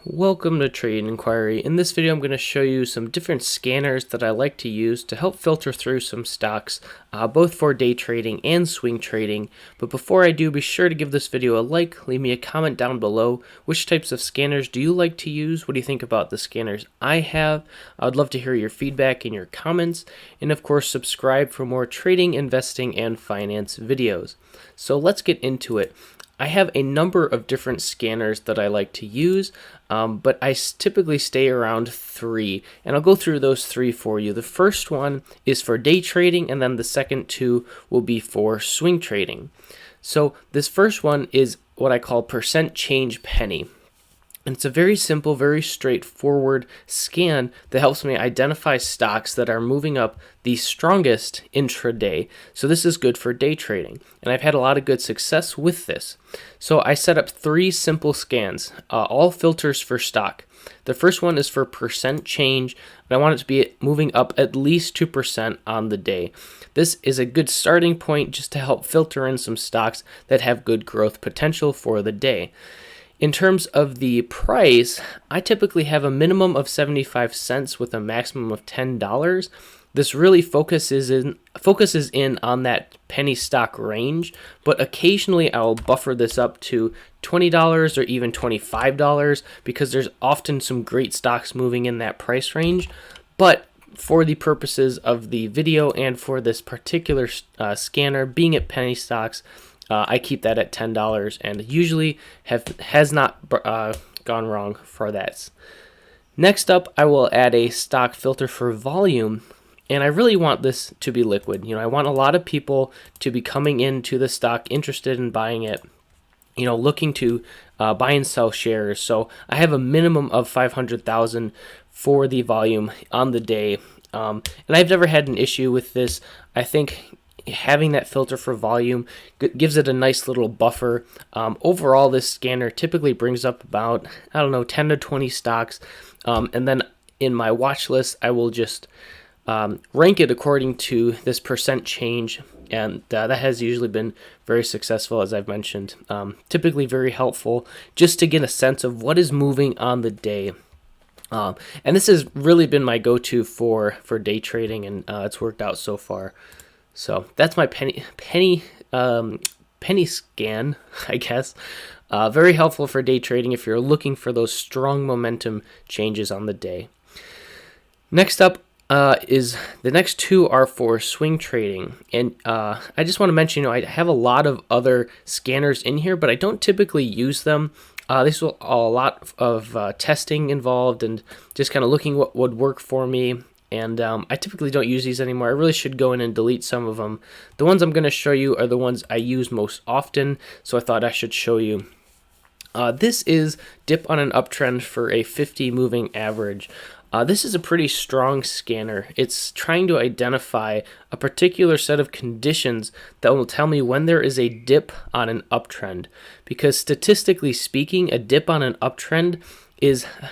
Welcome to Trade Inquiry. In this video, I'm going to show you some different scanners that I like to use to help filter through some stocks, both for day trading and swing trading. But before I do, be sure to give this video a like, leave me a comment down below. Which types of scanners do you like to use? What do you think about the scanners I have? I would love to hear your feedback in your comments. And of course, subscribe for more trading, investing, and finance videos. So let's get into it. I have a number of different scanners that I like to use, but I typically stay around three, and I'll go through those three for you. The first one is for day trading, and then the second two will be for swing trading. So this first one is what I call percent change penny. And it's a very simple, very straightforward scan that helps me identify stocks that are moving up the strongest intraday. So this is good for day trading. And I've had a lot of good success with this. So I set up three simple scans, all filters for stock. The first one is for percent change, and I want it to be moving up at least 2% on the day. This is a good starting point just to help filter in some stocks that have good growth potential for the day. In terms of the price, I typically have a minimum of 75 cents with a maximum of $10. This really focuses in on that penny stock range, but occasionally I'll buffer this up to $20 or even $25 because there's often some great stocks moving in that price range. But for the purposes of the video and for this particular scanner being at penny stocks, I keep that at $10 and usually has not gone wrong for that. Next up, I will add a stock filter for volume, and I really want this to be liquid. I want a lot of people to be coming into the stock interested in buying it, looking to buy and sell shares. So I have a minimum of 500,000 for the volume on the day, and I've never had an issue with this. I think having that filter for volume gives it a nice little buffer. Overall, this scanner typically brings up about, 10 to 20 stocks. And then in my watch list, I will just rank it according to this percent change. And that has usually been very successful, as I've mentioned. Typically very helpful just to get a sense of what is moving on the day. And this has really been my go-to for day trading, and it's worked out so far. So that's my penny scan, I guess. Very helpful for day trading if you're looking for those strong momentum changes on the day. Next up is the next two are for swing trading. And I just want to mention, I have a lot of other scanners in here, but I don't typically use them. There's a lot of testing involved and just kind of looking what would work for me. And I typically don't use these anymore. I really should go in and delete some of them. The ones I'm going to show you are the ones I use most often, so I thought I should show you. This is dip on an uptrend for a 50 moving average. This is a pretty strong scanner. It's trying to identify a particular set of conditions that will tell me when there is a dip on an uptrend. Because statistically speaking, a dip on an uptrend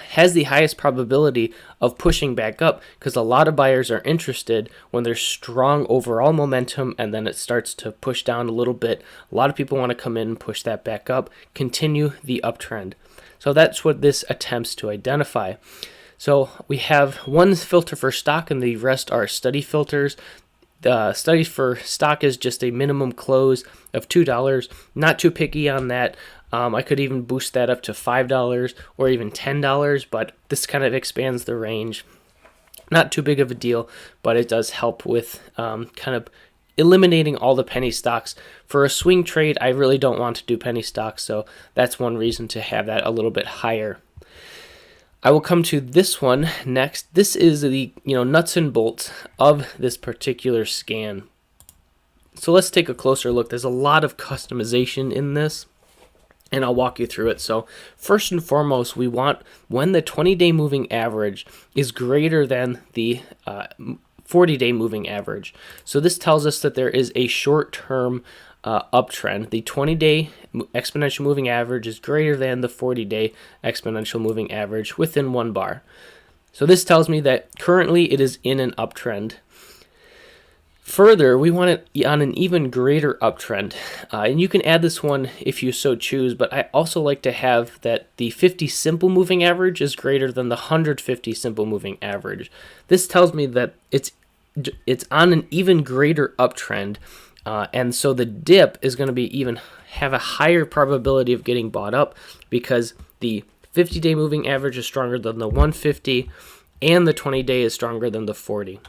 has the highest probability of pushing back up because a lot of buyers are interested when there's strong overall momentum and then it starts to push down a little bit. A lot of people want to come in and push that back up, continue the uptrend. So that's what this attempts to identify. So we have one filter for stock and the rest are study filters. The study for stock is just a minimum close of $2. Not too picky on that. I could even boost that up to $5 or even $10, but this kind of expands the range. Not too big of a deal, but it does help with kind of eliminating all the penny stocks. For a swing trade, I really don't want to do penny stocks, so that's one reason to have that a little bit higher. I will come to this one next. This is the nuts and bolts of this particular scan. So let's take a closer look. There's a lot of customization in this, and I'll walk you through it. So first and foremost, we want when the 20-day moving average is greater than the 40-day moving average. So this tells us that there is a short-term uptrend. The 20-day exponential moving average is greater than the 40-day exponential moving average within one bar. So this tells me that currently it is in an uptrend. Further, we want it on an even greater uptrend, and you can add this one if you so choose, but I also like to have that the 50 simple moving average is greater than the 150 simple moving average. This tells me that it's on an even greater uptrend, and so the dip is going to be have a higher probability of getting bought up because the 50-day moving average is stronger than the 150 and the 20-day is stronger than the 40.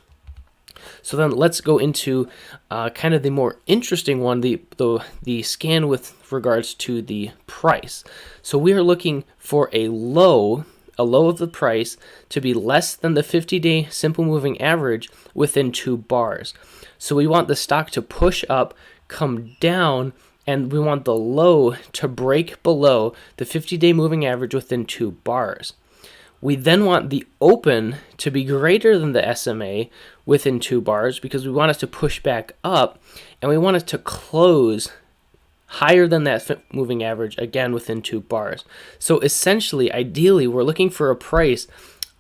So then let's go into kind of the more interesting one, the scan with regards to the price. So we are looking for a low of the price to be less than the 50-day simple moving average within 2 bars. So we want the stock to push up, come down, and we want the low to break below the 50-day moving average within 2 bars. We then want the open to be greater than the SMA within 2 bars because we want it to push back up, and we want it to close higher than that moving average, again within 2 bars. So essentially, ideally, we're looking for a price.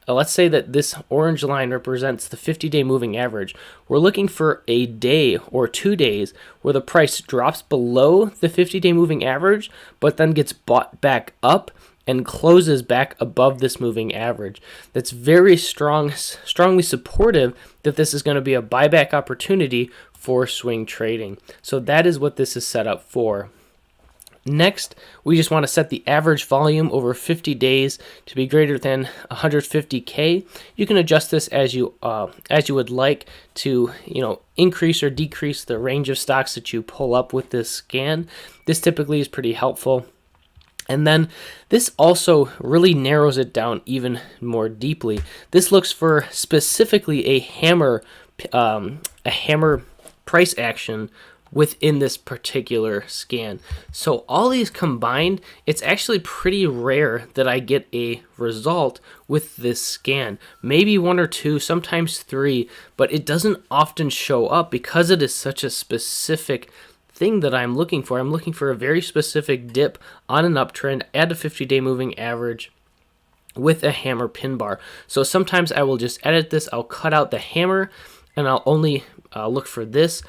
Let's say that this orange line represents the 50-day moving average. We're looking for a day or 2 days where the price drops below the 50-day moving average, but then gets bought back up and closes back above this moving average. That's very strongly supportive that this is going to be a buyback opportunity for swing trading. So that is what this is set up for. Next, we just want to set the average volume over 50 days to be greater than 150K. You can adjust this as you would like to, increase or decrease the range of stocks that you pull up with this scan. This typically is pretty helpful. And then this also really narrows it down even more deeply. This looks for specifically a hammer price action within this particular scan. So all these combined, it's actually pretty rare that I get a result with this scan. Maybe 1 or 2, sometimes 3, but it doesn't often show up because it is such a specific thing that I'm looking for. I'm looking for a very specific dip on an uptrend at a 50-day moving average with a hammer pin bar. So sometimes I will just edit this. I'll cut out the hammer and I'll only look for this.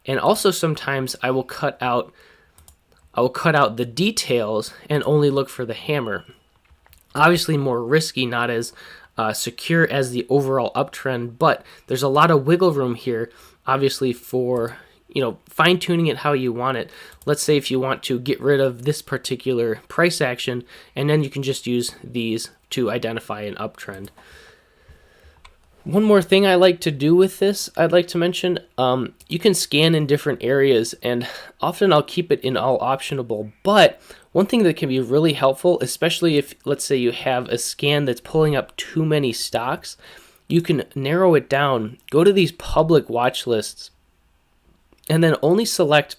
And also sometimes I will cut out the details and only look for the hammer. Obviously more risky, not as secure as the overall uptrend, but there's a lot of wiggle room here, obviously, for fine-tuning it how you want it. Let's say if you want to get rid of this particular price action, and then you can just use these to identify an uptrend. One more thing I like to do with this, I'd like to mention, you can scan in different areas, and often I'll keep it in all optionable, but one thing that can be really helpful, especially if, let's say, you have a scan that's pulling up too many stocks, you can narrow it down, go to these public watch lists, and then only select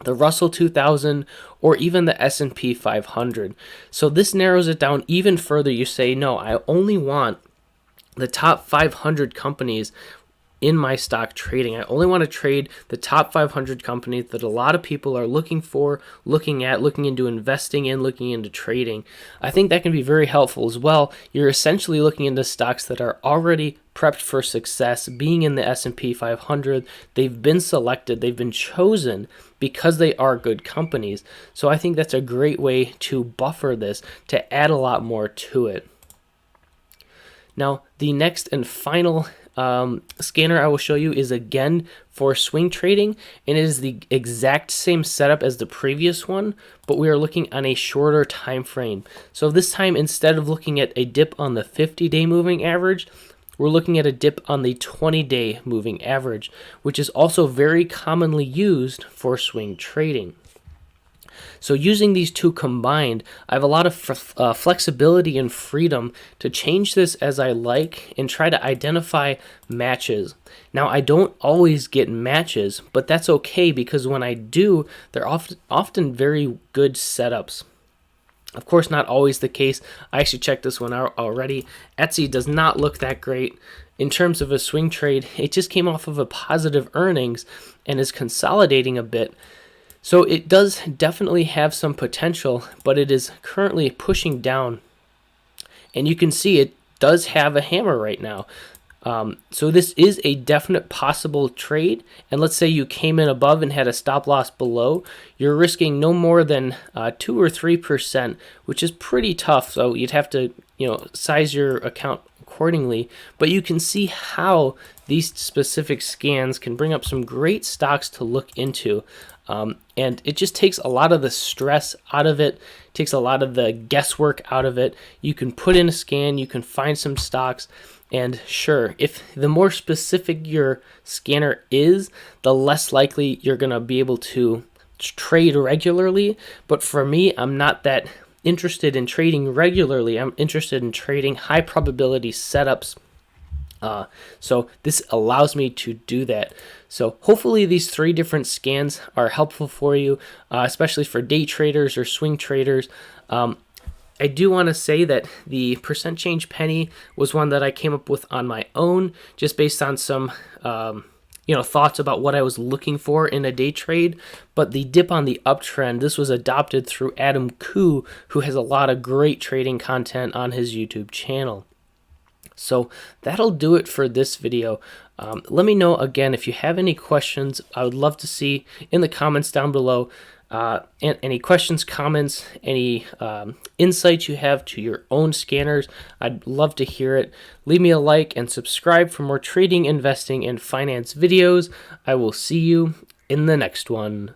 the Russell 2000 or even the S&P 500. So this narrows it down even further. You say, no, I only want the top 500 companies in my stock trading. I only want to trade the top 500 companies that a lot of people are looking into investing in, looking into trading. I think that can be very helpful as well. You're essentially looking into stocks that are already prepped for success, being in the S&P 500. They've been selected, they've been chosen because they are good companies. So I think that's a great way to buffer this, to add a lot more to it. Now, the next and final scanner I will show you is again for swing trading, and it is the exact same setup as the previous one, but we are looking on a shorter time frame. So this time, instead of looking at a dip on the 50-day moving average, we're looking at a dip on the 20-day moving average, which is also very commonly used for swing trading. So using these two combined, I have a lot of flexibility and freedom to change this as I like and try to identify matches. Now, I don't always get matches, but that's okay because when I do, they're often very good setups. Of course, not always the case. I actually checked this one out already. Etsy does not look that great. In terms of a swing trade, it just came off of a positive earnings and is consolidating a bit. So it does definitely have some potential, but it is currently pushing down. And you can see it does have a hammer right now. So this is a definite possible trade, and let's say you came in above and had a stop loss below, you're risking no more than 2 or 3%, which is pretty tough. So you'd have to, size your account accordingly, but you can see how these specific scans can bring up some great stocks to look into. And it just takes a lot of the stress out of it, takes a lot of the guesswork out of it. You can put in a scan, you can find some stocks, and sure, if the more specific your scanner is, the less likely you're going to be able to trade regularly. But for me, I'm not that interested in trading regularly. I'm interested in trading high probability setups. So this allows me to do that. So hopefully these 3 different scans are helpful for you, especially for day traders or swing traders. I do want to say that the percent change penny was one that I came up with on my own, just based on some thoughts about what I was looking for in a day trade. But the dip on the uptrend, this was adopted through Adam Koo, who has a lot of great trading content on his YouTube channel. So that'll do it for this video. Let me know again if you have any questions. I would love to see in the comments down below. Any questions, comments, any insights you have to your own scanners. I'd love to hear it. Leave me a like and subscribe for more trading, investing, and finance videos. I will see you in the next one.